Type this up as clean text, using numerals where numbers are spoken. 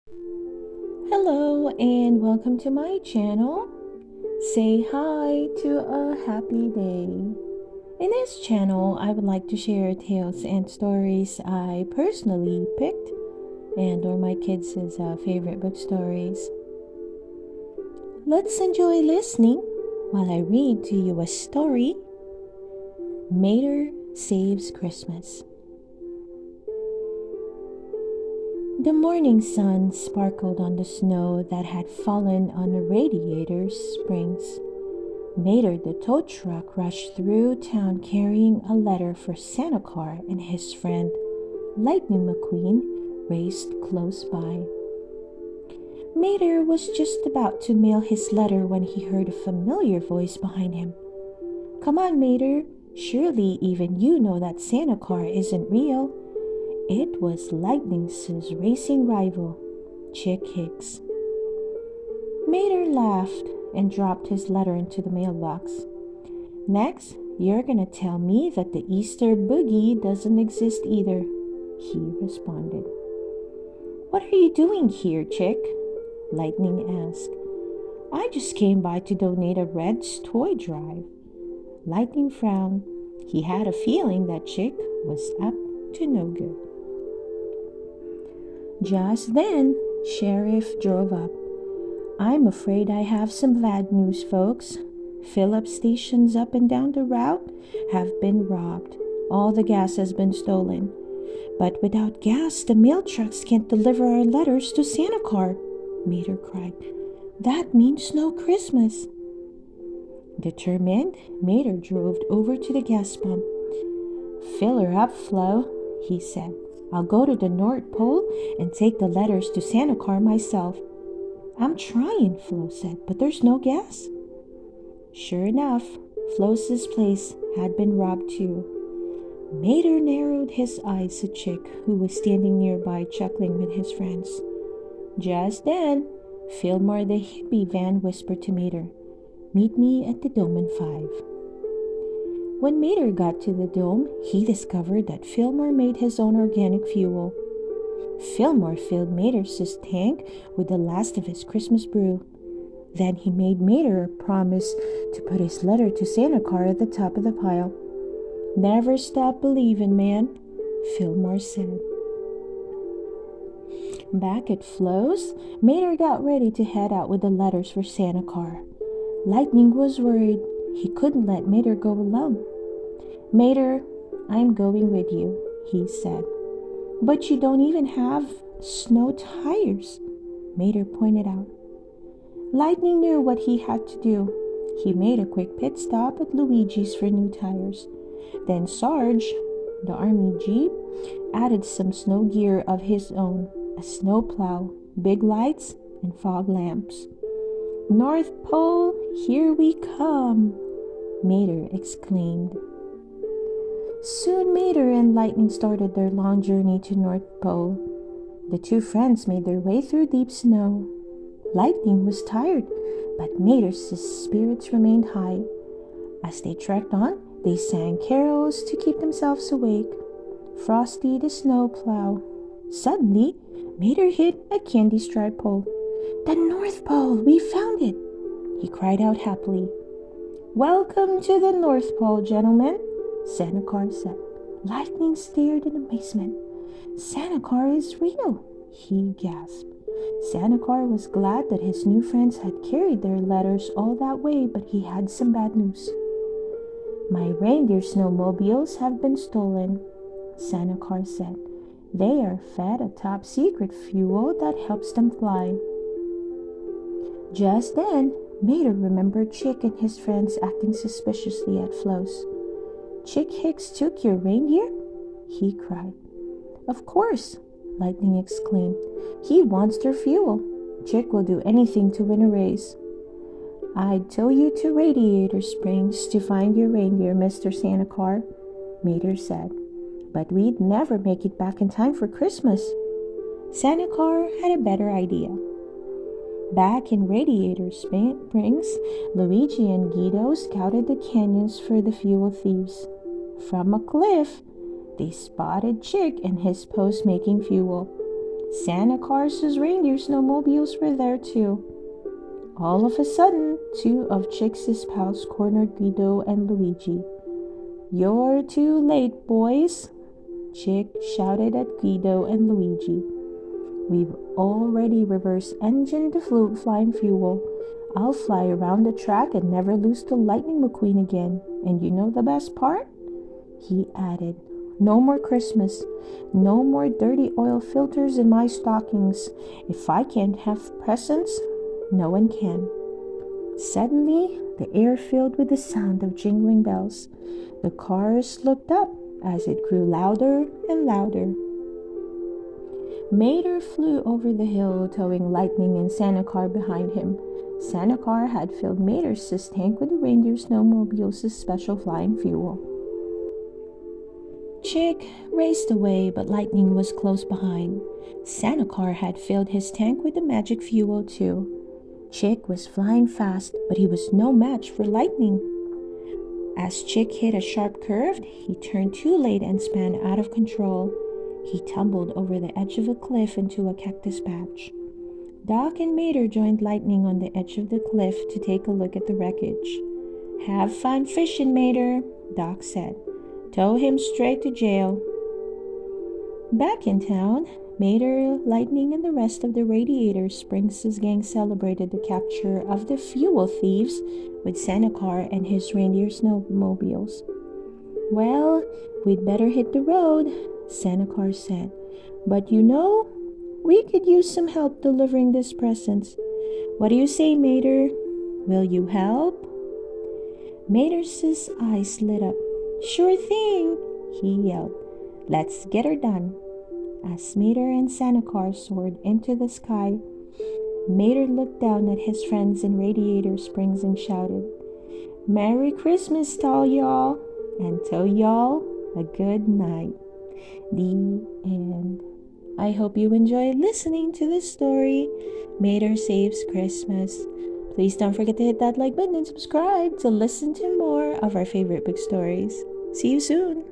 Hello and welcome to my channel. Say hi to a happy day. In this channel, I would like to share tales and stories I personally picked and or my kids' favorite book stories. Let's enjoy listening while I read to you a story. Mater Saves Christmas. The morning sun sparkled on the snow that had fallen on the radiator's springs. Mater the tow truck rushed through town carrying a letter for Santa Claus, and his friend, Lightning McQueen, raced close by. Mater was just about to mail his letter when he heard a familiar voice behind him. "Come on, Mater. Surely even you know that Santa Claus isn't real." It was Lightning's racing rival, Chick Hicks. Mater laughed and dropped his letter into the mailbox. "Next, you're gonna tell me that the Easter boogie doesn't exist either," he responded. "What are you doing here, Chick?" Lightning asked. "I just came by to donate a Red's toy drive." Lightning frowned. He had a feeling that Chick was up to no good. Just then, Sheriff drove up. "I'm afraid I have some bad news, folks. Fill-up stations up and down the route have been robbed. All the gas has been stolen. But without gas, the mail trucks can't deliver our letters to Santa Claus," Mater cried. "That means no Christmas." Determined, Mater drove over to the gas pump. "Fill her up, Flo," he said. "I'll go to the North Pole and take the letters to Santa Claus myself." "I'm trying," Flo said, "but there's no gas." Sure enough, Flo's place had been robbed too. Mater narrowed his eyes at Chick, who was standing nearby chuckling with his friends. Just then, Fillmore the hippie van whispered to Mater, "Meet me at the dome in 5." When Mater got to the dome, he discovered that Fillmore made his own organic fuel. Fillmore filled Mater's tank with the last of his Christmas brew. Then he made Mater promise to put his letter to Santa Claus at the top of the pile. "Never stop believing, man," Fillmore said. Back at Flo's, Mater got ready to head out with the letters for Santa Claus. Lightning was worried. He couldn't let Mater go alone. "Mater, I'm going with you," he said. "But you don't even have snow tires," Mater pointed out. Lightning knew what he had to do. He made a quick pit stop at Luigi's for new tires. Then Sarge, the army jeep, added some snow gear of his own, a snow plow, big lights, and fog lamps. "North Pole, here we come," Mater exclaimed. Soon Mater and Lightning started their long journey to North Pole. The two friends made their way through deep snow. Lightning was tired, but Mater's spirits remained high. As they trekked on, they sang carols to keep themselves awake. Frosty the snowplow. Suddenly, Mater hit a candy-striped pole. "The North Pole! We found it!" he cried out happily. "Welcome to the North Pole, gentlemen," Santa Claus said. Lightning stared in amazement. "Santa Claus is real," he gasped. Santa Claus was glad that his new friends had carried their letters all that way, but he had some bad news. "My reindeer snowmobiles have been stolen," Santa Claus said. "They are fed a top-secret fuel that helps them fly." Just then, Mater remembered Chick and his friends acting suspiciously at Flo's. "Chick Hicks took your reindeer?" he cried. "Of course," Lightning exclaimed. "He wants their fuel. Chick will do anything to win a race." "I'd tow you to Radiator Springs to find your reindeer, Mr. Santa Claus," Mater said. "But we'd never make it back in time for Christmas." Santa Claus had a better idea. Back in Radiator Springs, Luigi and Guido scouted the canyons for the fuel thieves. From a cliff, they spotted Chick and his post making fuel. Santa Claus's reindeer snowmobiles were there too. All of a sudden, two of Chick's pals cornered Guido and Luigi. "You're too late, boys," Chick shouted at Guido and Luigi. "We've already reverse engined the flying fuel. I'll fly around the track and never lose to Lightning McQueen again. And you know the best part?" He added, "No more Christmas. No more dirty oil filters in my stockings. If I can't have presents, no one can." Suddenly, the air filled with the sound of jingling bells. The cars looked up as it grew louder and louder. Mater flew over the hill, towing Lightning and Santa Car behind him. Santa Car had filled Mater's tank with the reindeer snowmobile's special flying fuel. Chick raced away, but Lightning was close behind. Santa Car had filled his tank with the magic fuel too. Chick was flying fast, but he was no match for Lightning. As Chick hit a sharp curve, he turned too late and spun out of control. He tumbled over the edge of a cliff into a cactus patch. Doc and Mater joined Lightning on the edge of the cliff to take a look at the wreckage. "Have fun fishing, Mater," Doc said. "Tow him straight to jail." Back in town, Mater, Lightning, and the rest of the Radiator Springs' gang celebrated the capture of the fuel thieves with Santa Car and his reindeer snowmobiles. "Well, we'd better hit the road," Santa Car said. "But you know, we could use some help delivering these presents. What do you say, Mater? Will you help?" Mater's eyes lit up. "Sure thing," he yelled. "Let's get her done." As Mater and Santa Car soared into the sky, Mater looked down at his friends in Radiator Springs and shouted, "Merry Christmas to all y'all, and to y'all a good night." The end. I hope you enjoyed listening to this story, Mater Saves Christmas. Please don't forget to hit that like button and subscribe to listen to more of our favorite book stories. See you soon!